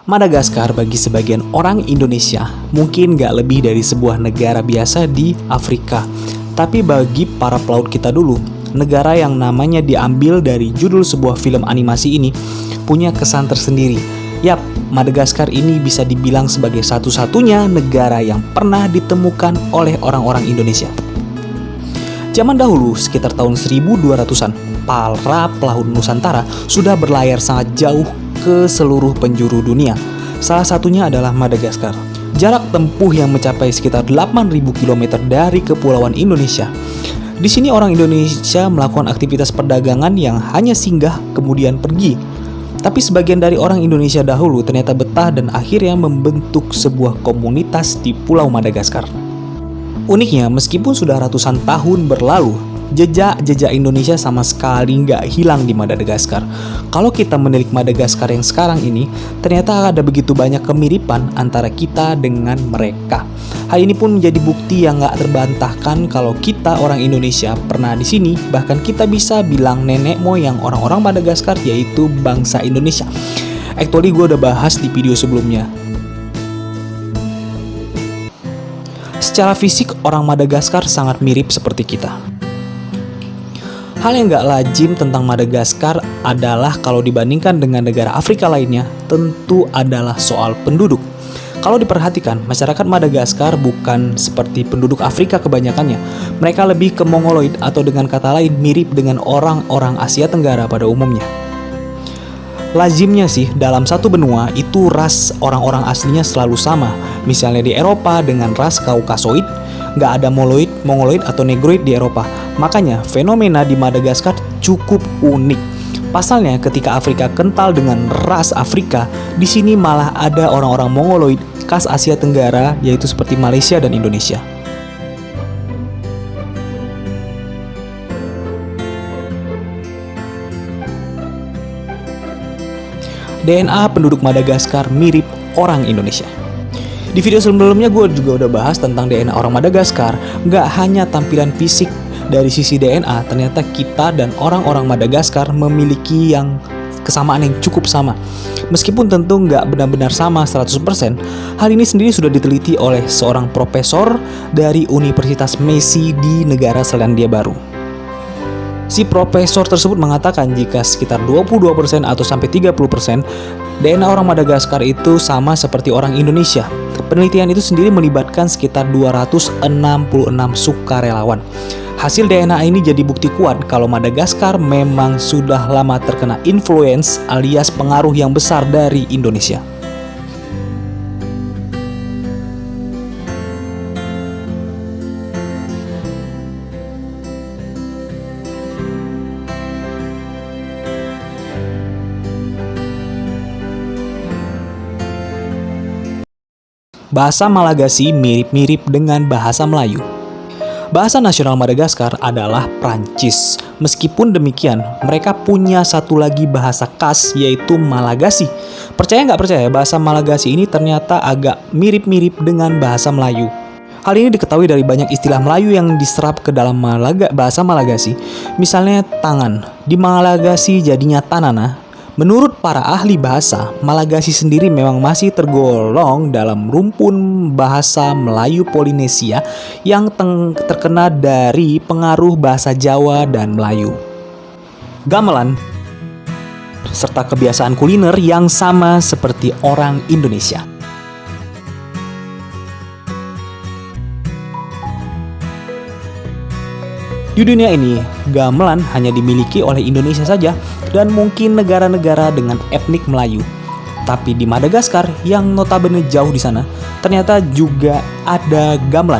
Madagaskar bagi sebagian orang Indonesia mungkin gak lebih dari sebuah negara biasa di Afrika. Tapi bagi para pelaut kita dulu, negara yang namanya diambil dari judul sebuah film animasi ini punya kesan tersendiri. Yap, Madagaskar ini bisa dibilang sebagai satu-satunya negara yang pernah ditemukan oleh orang-orang Indonesia. Zaman dahulu, sekitar tahun 1200-an, para pelaut Nusantara sudah berlayar sangat jauh ke seluruh penjuru dunia. Salah satunya adalah Madagaskar. Jarak tempuh yang mencapai sekitar 8.000 km dari kepulauan Indonesia. Di sini orang Indonesia melakukan aktivitas perdagangan yang hanya singgah kemudian pergi. Tapi sebagian dari orang Indonesia dahulu ternyata betah dan akhirnya membentuk sebuah komunitas di Pulau Madagaskar. Uniknya, meskipun sudah ratusan tahun berlalu, jejak-jejak Indonesia sama sekali nggak hilang di Madagaskar. Kalau kita menilik Madagaskar yang sekarang ini, ternyata ada begitu banyak kemiripan antara kita dengan mereka. Hal ini pun menjadi bukti yang nggak terbantahkan kalau kita orang Indonesia pernah di sini. Bahkan kita bisa bilang nenek moyang orang-orang Madagaskar yaitu bangsa Indonesia. Actually gue udah bahas di video sebelumnya. Secara fisik orang Madagaskar sangat mirip seperti kita. Hal yang gak lazim tentang Madagaskar adalah kalau dibandingkan dengan negara Afrika lainnya, tentu adalah soal penduduk. Kalau diperhatikan, masyarakat Madagaskar bukan seperti penduduk Afrika kebanyakannya. Mereka lebih ke Mongoloid atau dengan kata lain mirip dengan orang-orang Asia Tenggara pada umumnya. Lazimnya sih, dalam satu benua itu ras orang-orang aslinya selalu sama. Misalnya di Eropa dengan ras Kaukasoid, nggak ada Mongoloid atau Negroid di Eropa. Makanya fenomena di Madagaskar cukup unik. Pasalnya ketika Afrika kental dengan ras Afrika, di sini malah ada orang-orang Mongoloid khas Asia Tenggara yaitu seperti Malaysia dan Indonesia. DNA penduduk Madagaskar mirip orang Indonesia. Di video sebelumnya gue juga udah bahas tentang DNA orang Madagaskar. Gak hanya tampilan fisik dari sisi DNA, ternyata kita dan orang-orang Madagaskar memiliki yang kesamaan yang cukup sama. Meskipun tentu gak benar-benar sama 100%, hal ini sendiri sudah diteliti oleh seorang profesor dari Universitas Messi di negara Selandia Baru. Si profesor tersebut mengatakan jika sekitar 22% atau sampai 30% DNA orang Madagaskar itu sama seperti orang Indonesia. Penelitian itu sendiri melibatkan sekitar 266 sukarelawan. Hasil DNA ini jadi bukti kuat kalau Madagaskar memang sudah lama terkena influence alias pengaruh yang besar dari Indonesia. Bahasa Malagasy mirip-mirip dengan bahasa Melayu. Bahasa nasional Madagaskar adalah Prancis. Meskipun demikian, mereka punya satu lagi bahasa khas yaitu Malagasy. Percaya nggak percaya, bahasa Malagasy ini ternyata agak mirip-mirip dengan bahasa Melayu. Hal ini diketahui dari banyak istilah Melayu yang diserap ke dalam bahasa Malagasy. Misalnya tangan, di Malagasy jadinya tanana. Menurut para ahli bahasa, Malagasy sendiri memang masih tergolong dalam rumpun bahasa Melayu Polinesia yang terkena dari pengaruh bahasa Jawa dan Melayu. Gamelan serta kebiasaan kuliner yang sama seperti orang Indonesia. Di dunia ini, gamelan hanya dimiliki oleh Indonesia saja dan mungkin negara-negara dengan etnik Melayu. Tapi di Madagaskar yang notabene jauh di sana, ternyata juga ada gamelan.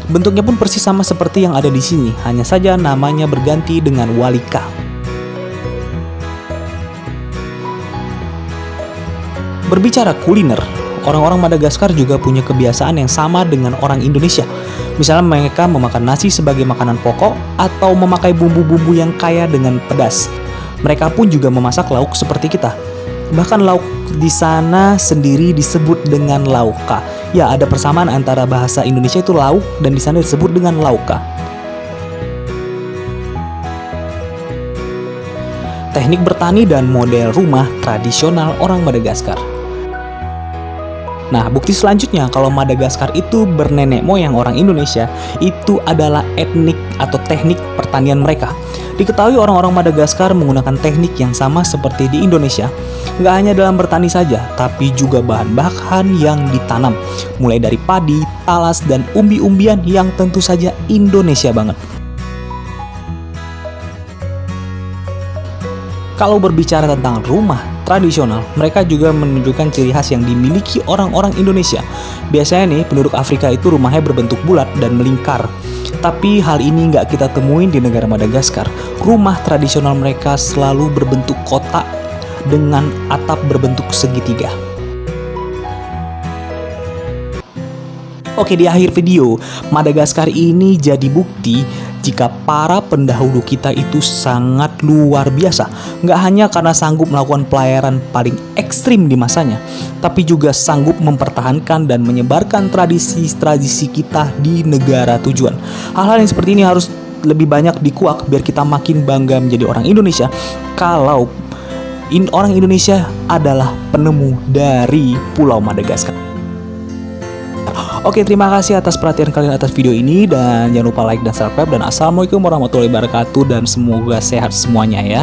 Bentuknya pun persis sama seperti yang ada di sini, hanya saja namanya berganti dengan walika. Berbicara kuliner, orang-orang Madagaskar juga punya kebiasaan yang sama dengan orang Indonesia. Misalnya mereka memakan nasi sebagai makanan pokok atau memakai bumbu-bumbu yang kaya dengan pedas. Mereka pun juga memasak lauk seperti kita. Bahkan lauk di sana sendiri disebut dengan lauka. Ya, ada persamaan antara bahasa Indonesia itu lauk dan di sana disebut dengan lauka. Teknik bertani dan model rumah tradisional orang Madagaskar. Nah, bukti selanjutnya kalau Madagaskar itu bernenek moyang orang Indonesia, itu adalah etnik atau teknik pertanian mereka. Diketahui orang-orang Madagaskar menggunakan teknik yang sama seperti di Indonesia. Nggak hanya dalam bertani saja, tapi juga bahan-bahan yang ditanam. Mulai dari padi, talas, dan umbi-umbian yang tentu saja Indonesia banget. Kalau berbicara tentang rumah tradisional, mereka juga menunjukkan ciri khas yang dimiliki orang-orang Indonesia. Biasanya nih, penduduk Afrika itu rumahnya berbentuk bulat dan melingkar. Tapi hal ini nggak kita temuin di negara Madagaskar. Rumah tradisional mereka selalu berbentuk kotak dengan atap berbentuk segitiga. Oke, di akhir video, Madagaskar ini jadi bukti jika para pendahulu kita itu sangat luar biasa. Nggak hanya karena sanggup melakukan pelayaran paling ekstrim di masanya, tapi juga sanggup mempertahankan dan menyebarkan tradisi-tradisi kita di negara tujuan. Hal-hal yang seperti ini harus lebih banyak dikuak biar kita makin bangga menjadi orang Indonesia. Kalau orang Indonesia adalah penemu dari Pulau Madagaskar. Oke, terima kasih atas perhatian kalian atas video ini, dan jangan lupa like dan subscribe, dan assalamualaikum warahmatullahi wabarakatuh, dan semoga sehat semuanya ya.